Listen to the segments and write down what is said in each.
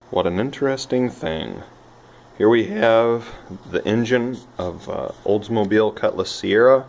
What an interesting thing. Here we have the engine of Oldsmobile Cutlass Sierra.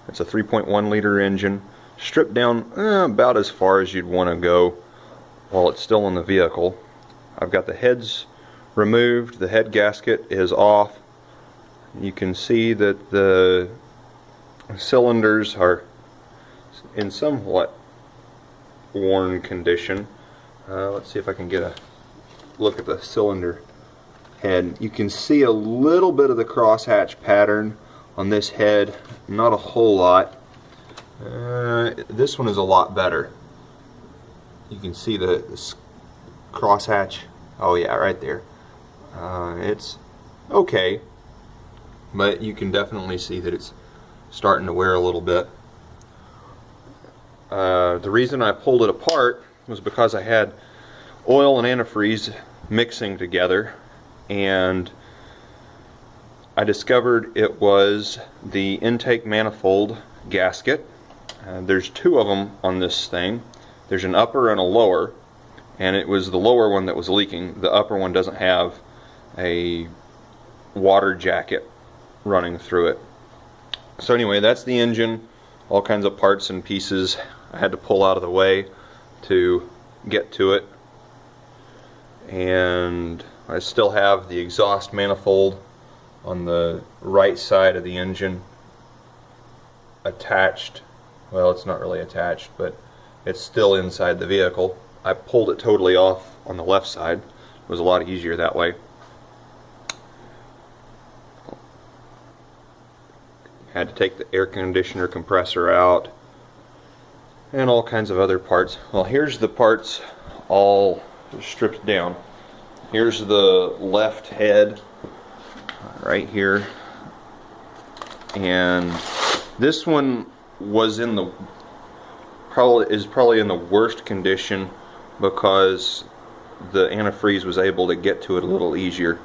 It's a 3.1 liter engine, stripped down about as far as you'd want to go while it's still in the vehicle. I've got the heads removed, the head gasket is off. You can see that the cylinders are in somewhat worn condition. Let's see if I can get a look at the cylinder head. You can see a little bit of the crosshatch pattern on this head, not a whole lot. This one is a lot better. You can see the crosshatch. Oh yeah, right there. It's okay, but you can definitely see that it's starting to wear a little bit. The reason I pulled it apart was because I had oil and antifreeze mixing together, and I discovered it was the intake manifold gasket. There's two of them on this thing. There's an upper and a lower, and it was the lower one that was leaking. The upper one doesn't have a water jacket running through it. So anyway, that's the engine. All kinds of parts and pieces I had to pull out of the way to get to it. And I still have the exhaust manifold on the right side of the engine attached. Well, it's not really attached, but it's still inside the vehicle. I pulled it totally off on the left side. It was a lot easier that way. Had to take the air conditioner compressor out and all kinds of other parts. Well, here's the parts all stripped down. Here's the left head right here, and this one was in the probably in the worst condition because the antifreeze was able to get to it a little easier.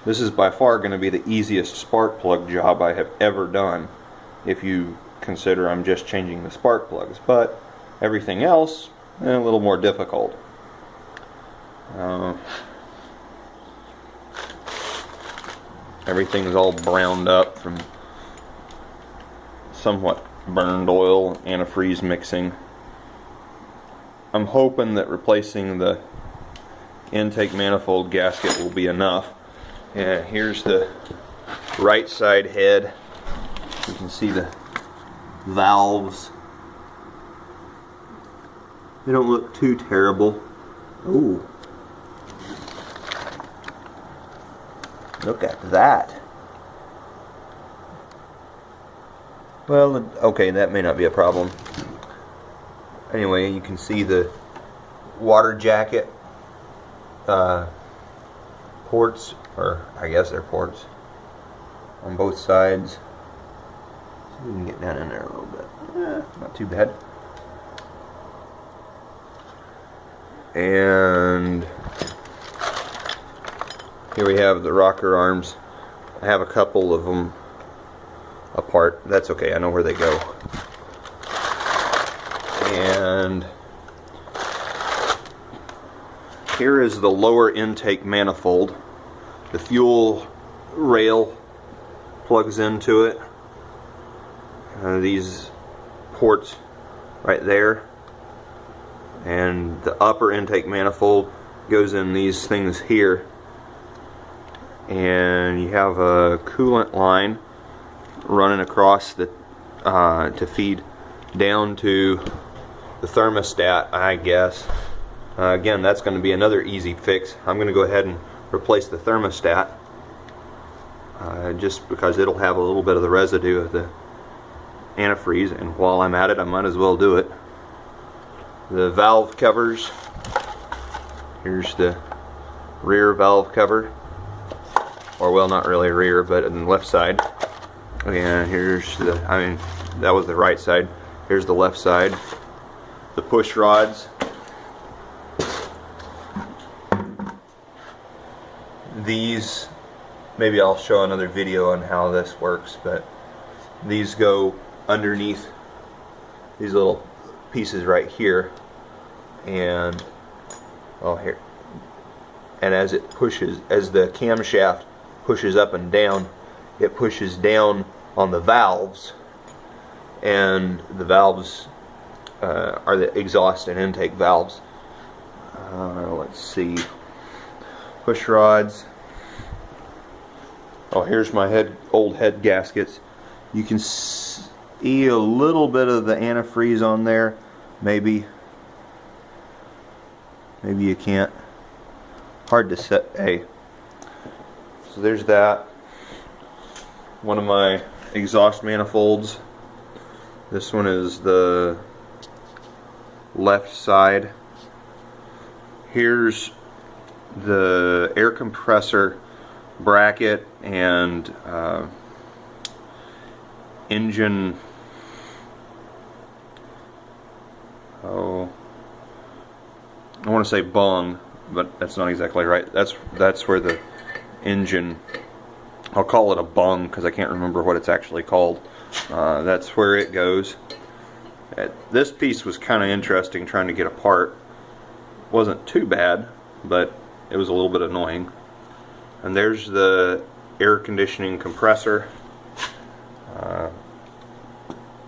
This is by far going to be the easiest spark plug job I have ever done, if you consider I'm just changing the spark plugs, but everything else a little more difficult. Everything is all browned up from somewhat burned oil, antifreeze mixing. I'm hoping that replacing the intake manifold gasket will be enough. Yeah, here's the right side head. You can see the valves. They don't look too terrible. Ooh. Look at that. Well, okay, that may not be a problem. Anyway, you can see the water jacket ports, or I guess they're ports, on both sides. So we can get down in there a little bit. Not too bad. And here we have the rocker arms. I have a couple of them apart. That's okay, I know where they go. And here is the lower intake manifold. The fuel rail plugs into it. These ports right there. And the upper intake manifold goes in these things here. And you have a coolant line running across the to feed down to the thermostat, I guess. Again, that's going to be another easy fix. I'm going to go ahead and replace the thermostat just because it'll have a little bit of the residue of the antifreeze, and while I'm at it I might as well do it. The valve covers. Here's the rear valve cover, or well, not really rear, but on the left side. And here's the, that was the right side. Here's the left side. The push rods. These, maybe I'll show another video on how this works, but these go underneath these little pieces right here, and oh, here, and as it pushes, as the camshaft pushes up and down, it pushes down on the valves, and the valves are the exhaust and intake valves. Let's see, push rods. Oh, here's my old head gaskets. You can see a little bit of the antifreeze on there. Maybe you can't. Hard to say. So there's that. One of my exhaust manifolds. This one is the left side. Here's the air compressor bracket and engine. Oh, I want to say bung, but that's not exactly right. That's where the engine, I'll call it a bung because I can't remember what it's actually called. That's where it goes. This piece was kind of interesting trying to get apart. Wasn't too bad, but it was a little bit annoying. And there's the air conditioning compressor.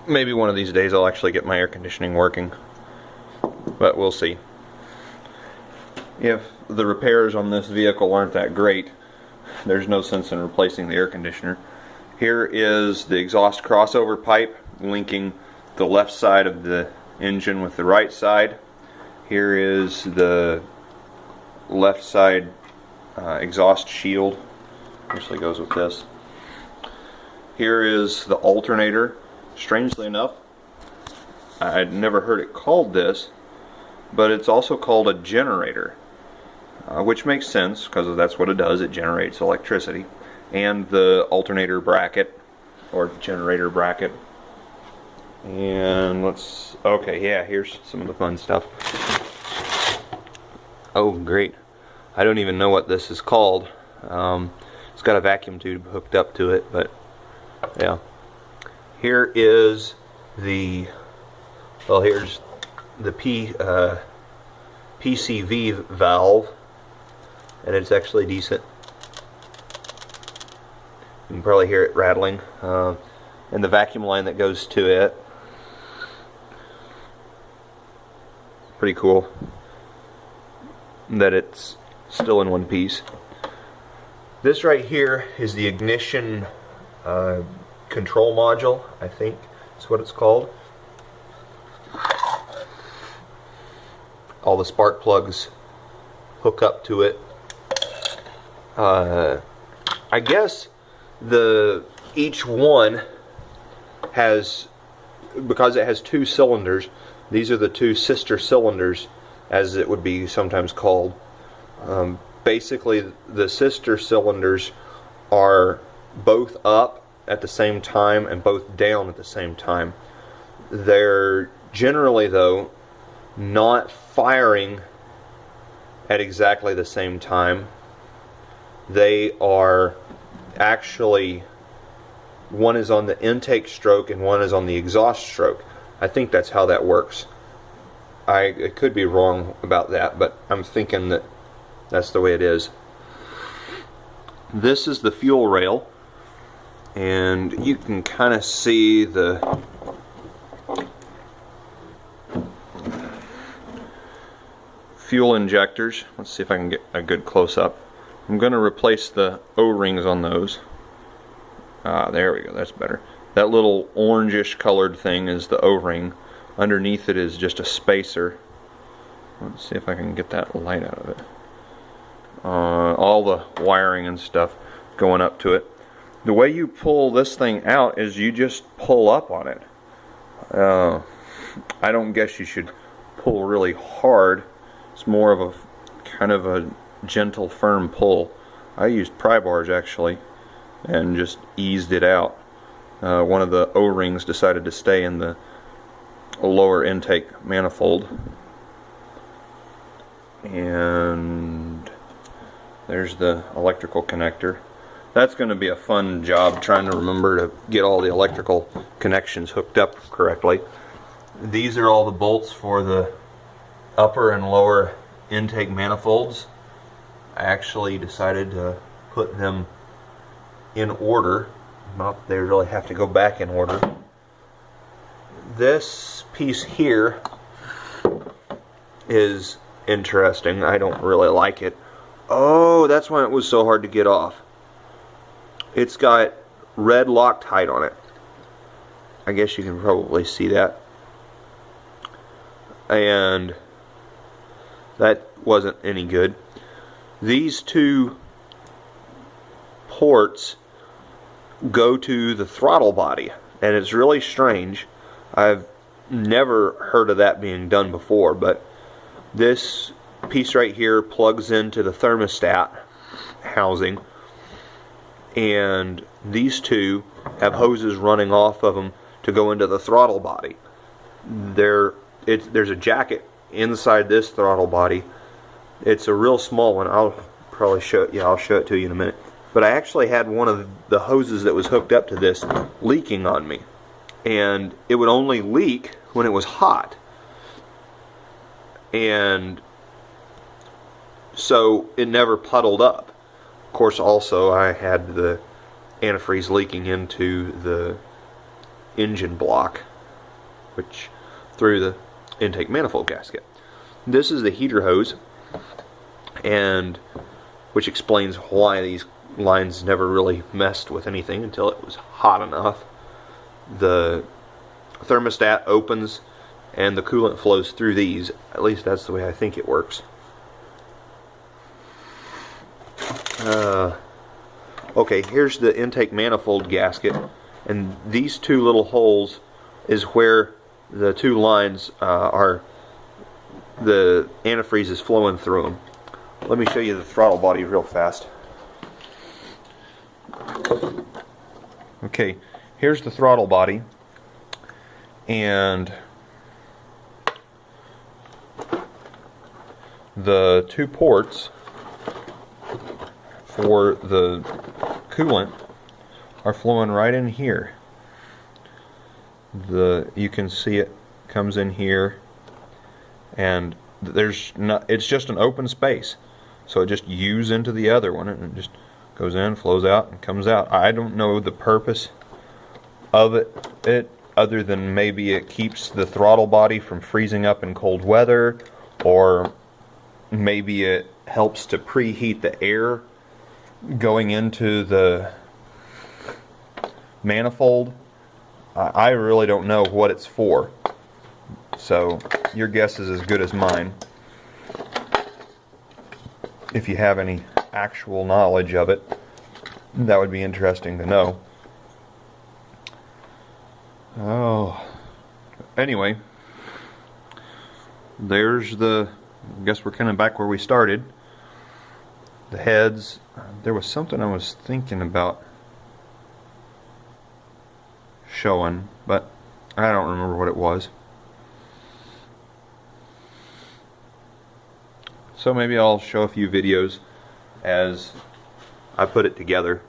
Maybe one of these days I'll actually get my air conditioning working, but we'll see. If the repairs on this vehicle aren't that great, there's no sense in replacing the air conditioner. Here is the exhaust crossover pipe linking the left side of the engine with the right side. Here is the left side exhaust shield. Actually goes with this. Here is the alternator. Strangely enough, I'd never heard it called this, but it's also called a generator, which makes sense because that's what it does. It generates electricity. And the alternator bracket, or generator bracket. And okay, yeah, here's some of the fun stuff. Oh, great. I don't even know what this is called. It's got a vacuum tube hooked up to it, but yeah. Here is the, well, here's the PCV valve, and it's actually decent. You can probably hear it rattling. And the vacuum line that goes to it. Pretty cool that it's still in one piece. This right here is the ignition control module, I think that's what it's called. All the spark plugs hook up to it. I guess each one has, because it has two cylinders, these are the two sister cylinders, as it would be sometimes called. Basically, the sister cylinders are both up at the same time and both down at the same time. They're generally, though, not firing at exactly the same time. They are actually, one is on the intake stroke and one is on the exhaust stroke. I think that's how that works. I could be wrong about that, but I'm thinking that that's the way it is. This is the fuel rail, and you can kind of see the fuel injectors. Let's see if I can get a good close-up. I'm going to replace the O-rings on those. There we go, that's better. That little orangish colored thing is the O-ring. Underneath it is just a spacer. Let's see if I can get that light out of it. All the wiring and stuff going up to it. The way you pull this thing out is you just pull up on it. I don't guess you should pull really hard. It's more of a kind of a gentle, firm pull. I used pry bars actually and just eased it out. One of the O-rings decided to stay in the lower intake manifold. And there's the electrical connector. That's going to be a fun job trying to remember to get all the electrical connections hooked up correctly. These are all the bolts for the upper and lower intake manifolds. I actually decided to put them in order. Not that they really have to go back in order. This piece here is interesting. I don't really like it. Oh, that's why it was so hard to get off. It's got red Loctite on it. I guess you can probably see that. And that wasn't any good. These two ports go to the throttle body, and it's really strange. I've never heard of that being done before, but this piece right here plugs into the thermostat housing, and these two have hoses running off of them to go into the throttle body. There's a jacket inside this throttle body. It's a real small one. I'll probably show it. Yeah, I'll show it to you in a minute. But I actually had one of the hoses that was hooked up to this leaking on me, and it would only leak when it was hot. And so it never puddled up. Of course, also I had the antifreeze leaking into the engine block, which through the intake manifold gasket. This is the heater hose, and which explains why these lines never really messed with anything until it was hot enough. The thermostat opens and the coolant flows through these. At least that's the way I think it works. Okay, here's the intake manifold gasket, and these two little holes is where the two lines are. The antifreeze is flowing through them. Let me show you the throttle body real fast. Okay, here's the throttle body, and the two ports for the coolant are flowing right in here. You can see it comes in here, and it's just an open space, so it just uses into the other one, and it just goes in, flows out, and comes out. I don't know the purpose of it other than maybe it keeps the throttle body from freezing up in cold weather, or maybe it helps to preheat the air going into the manifold. I really don't know what it's for, so your guess is as good as mine. If you have any actual knowledge of it, that would be interesting to know. Oh, anyway, there's I guess we're kind of back where we started. The heads, there was something I was thinking about showing, but I don't remember what it was. So maybe I'll show a few videos as I put it together.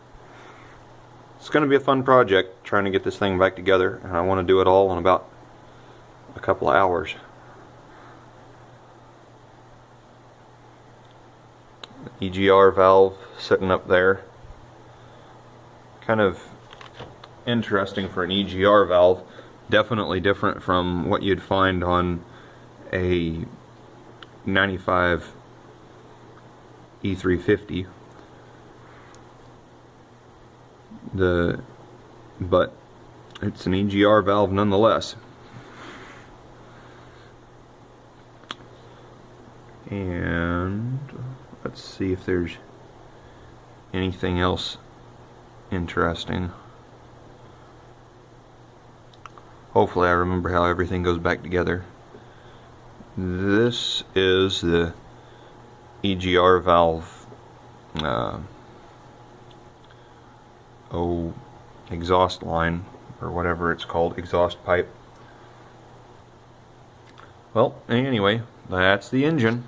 It's going to be a fun project trying to get this thing back together, and I want to do it all in about a couple of hours. EGR valve sitting up there. Kind of interesting for an EGR valve. Definitely different from what you'd find on a 95 E350. But it's an EGR valve nonetheless. And let's see if there's anything else interesting. Hopefully I remember how everything goes back together. This is the EGR valve exhaust line, or whatever it's called, exhaust pipe. Well, anyway, that's the engine.